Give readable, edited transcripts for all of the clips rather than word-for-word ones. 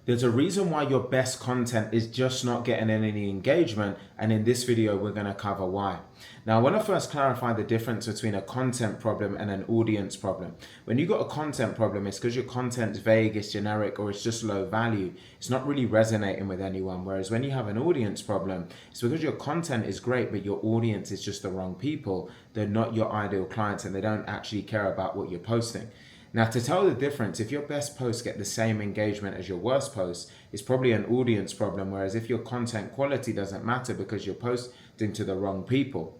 There's a reason why your best content is just not getting any engagement, and in this video we're going to cover why. Now I want to first clarify the difference between a content problem and an audience problem. When you got a content problem, it's because your content's vague, it's generic, or it's just low value. It's not really resonating with anyone. Whereas when you have an audience problem, it's because your content is great, but your audience is just the wrong people. They're not your ideal clients and they don't actually care about what you're posting. Now, to tell the difference, if your best posts get the same engagement as your worst posts, it's probably an audience problem. Whereas if your content quality doesn't matter because you're posting to the wrong people,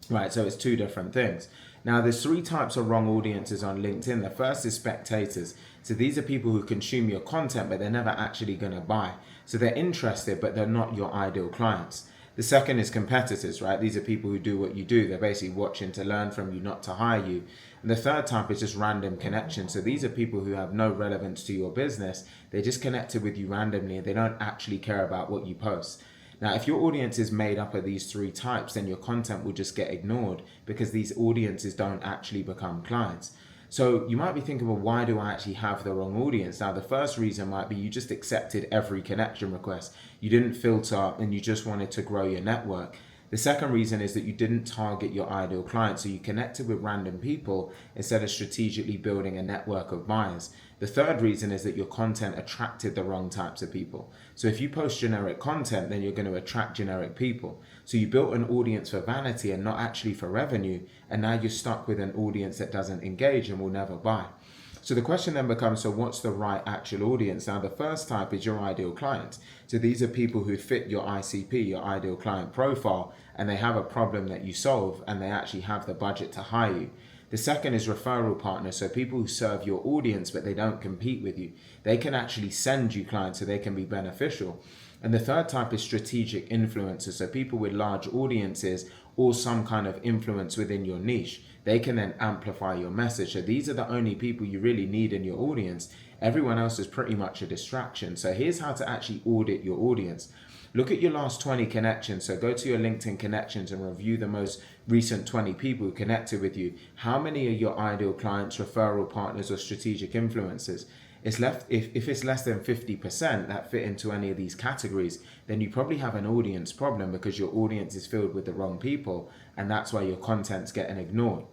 right? So it's two different things. Now, there's three types of wrong audiences on LinkedIn. The first is spectators. So these are people who consume your content, but they're never actually going to buy. So they're interested, but they're not your ideal clients. The second is competitors, right? These are people who do what you do. They're basically watching to learn from you, not to hire you. And the third type is just random connections. So these are people who have no relevance to your business. They just connected with you randomly and they don't actually care about what you post. Now, if your audience is made up of these three types, then your content will just get ignored because these audiences don't actually become clients. So you might be thinking, well, why do I actually have the wrong audience? Now, the first reason might be you just accepted every connection request. You didn't filter and you just wanted to grow your network. The second reason is that you didn't target your ideal client. So you connected with random people instead of strategically building a network of buyers. The third reason is that your content attracted the wrong types of people. So if you post generic content, then you're going to attract generic people. So you built an audience for vanity and not actually for revenue. And now you're stuck with an audience that doesn't engage and will never buy. So the question then becomes, so what's the right actual audience? Now, the first type is your ideal client. So these are people who fit your ICP, your ideal client profile, and they have a problem that you solve and they actually have the budget to hire you. The second is referral partners. So people who serve your audience, but they don't compete with you. They can actually send you clients so they can be beneficial. And the third type is strategic influencers. So people with large audiences or some kind of influence within your niche. They can then amplify your message. So these are the only people you really need in your audience. Everyone else is pretty much a distraction. So here's how to actually audit your audience. Look at your last 20 connections. So go to your LinkedIn connections and review the most recent 20 people who connected with you. How many are your ideal clients, referral partners, or strategic influencers? If it's less than 50% that fit into any of these categories, then you probably have an audience problem because your audience is filled with the wrong people, and that's why your content's getting ignored.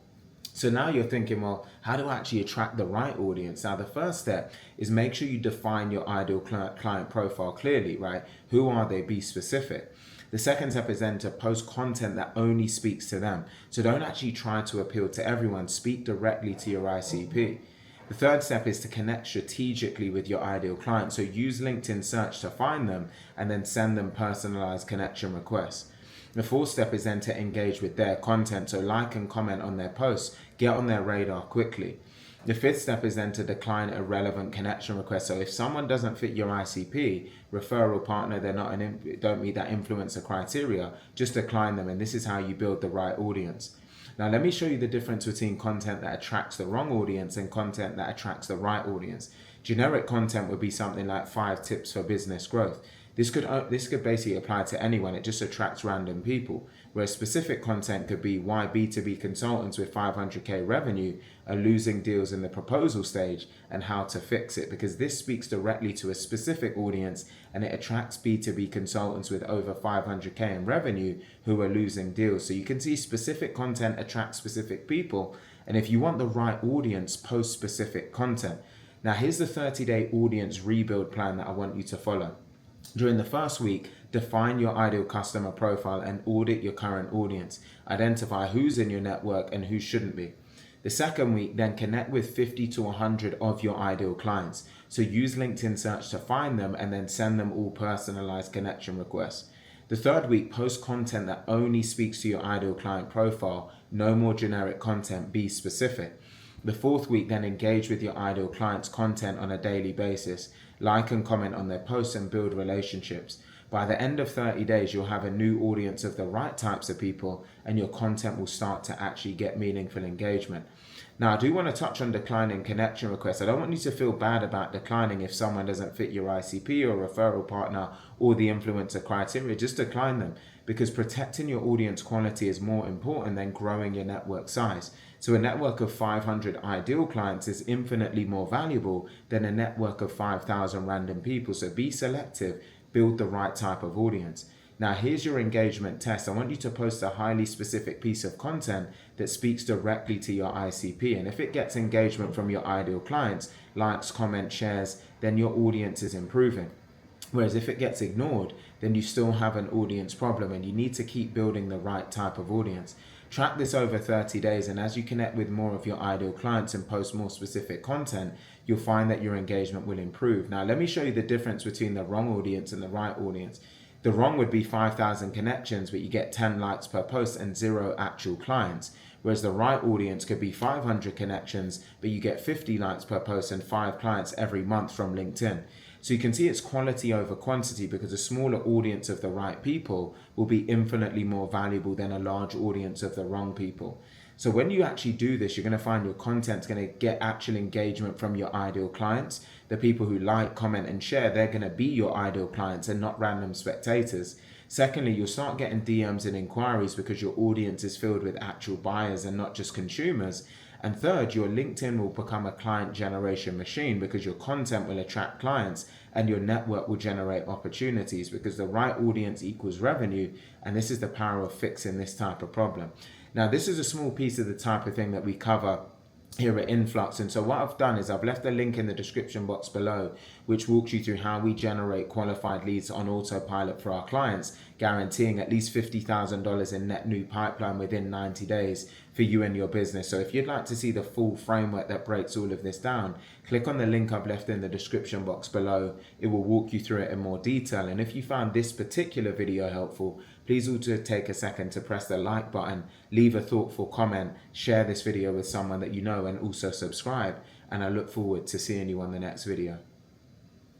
So now you're thinking, well, how do I actually attract the right audience? Now, the first step is make sure you define your ideal client profile clearly, right? Who are they? Be specific. The second step is then to post content that only speaks to them. So don't actually try to appeal to everyone. Speak directly to your ICP. The third step is to connect strategically with your ideal client. So use LinkedIn search to find them and then send them personalized connection requests. The fourth step is then to engage with their content. So like and comment on their posts, get on their radar quickly. The fifth step is then to decline irrelevant connection requests. So if someone doesn't fit your ICP, referral partner, don't meet that influencer criteria, just decline them. And this is how you build the right audience. Now, let me show you the difference between content that attracts the wrong audience and content that attracts the right audience. Generic content would be something like 5 tips for business growth. This could basically apply to anyone. It just attracts random people. Whereas specific content could be why B2B consultants with 500K revenue are losing deals in the proposal stage and how to fix it, because this speaks directly to a specific audience and it attracts B2B consultants with over 500K in revenue who are losing deals. So you can see specific content attracts specific people. And if you want the right audience, post specific content. Now, here's the 30-day audience rebuild plan that I want you to follow. During the first week, define your ideal customer profile and audit your current audience. Identify who's in your network and who shouldn't be. The second week, then connect with 50 to 100 of your ideal clients. So use LinkedIn search to find them and then send them all personalized connection requests. The third week, post content that only speaks to your ideal client profile. No more generic content, be specific. The fourth week, then engage with your ideal clients' content on a daily basis. Like and comment on their posts and build relationships. By the end of 30 days, you'll have a new audience of the right types of people and your content will start to actually get meaningful engagement. Now, I do want to touch on declining connection requests. I don't want you to feel bad about declining if someone doesn't fit your ICP or referral partner or the influencer criteria. Just decline them, because protecting your audience quality is more important than growing your network size. So a network of 500 ideal clients is infinitely more valuable than a network of 5,000 random people. So be selective, build the right type of audience. Now, here's your engagement test. I want you to post a highly specific piece of content that speaks directly to your ICP. And if it gets engagement from your ideal clients, likes, comments, shares, then your audience is improving. Whereas if it gets ignored, then you still have an audience problem, and you need to keep building the right type of audience. Track this over 30 days, and as you connect with more of your ideal clients and post more specific content, you'll find that your engagement will improve. Now, let me show you the difference between the wrong audience and the right audience. The wrong would be 5,000 connections, but you get 10 likes per post and 0 actual clients. Whereas the right audience could be 500 connections, but you get 50 likes per post and 5 clients every month from LinkedIn. So you can see it's quality over quantity, because a smaller audience of the right people will be infinitely more valuable than a large audience of the wrong people. So when you actually do this, you're going to find your content's going to get actual engagement from your ideal clients. The people who like, comment, and share, they're going to be your ideal clients and not random spectators. Secondly, you'll start getting DMs and inquiries because your audience is filled with actual buyers and not just consumers. And third, your LinkedIn will become a client generation machine, because your content will attract clients and your network will generate opportunities, because the right audience equals revenue. And this is the power of fixing this type of problem. Now, this is a small piece of the type of thing that we cover here at Influx. And so what I've done is I've left a link in the description box below, which walks you through how we generate qualified leads on autopilot for our clients, guaranteeing at least $50,000 in net new pipeline within 90 days for you and your business. So if you'd like to see the full framework that breaks all of this down, click on the link I've left in the description box below. It will walk you through it in more detail. And if you found this particular video helpful, please also take a second to press the like button, leave a thoughtful comment, share this video with someone that you know, and also subscribe. And I look forward to seeing you on the next video.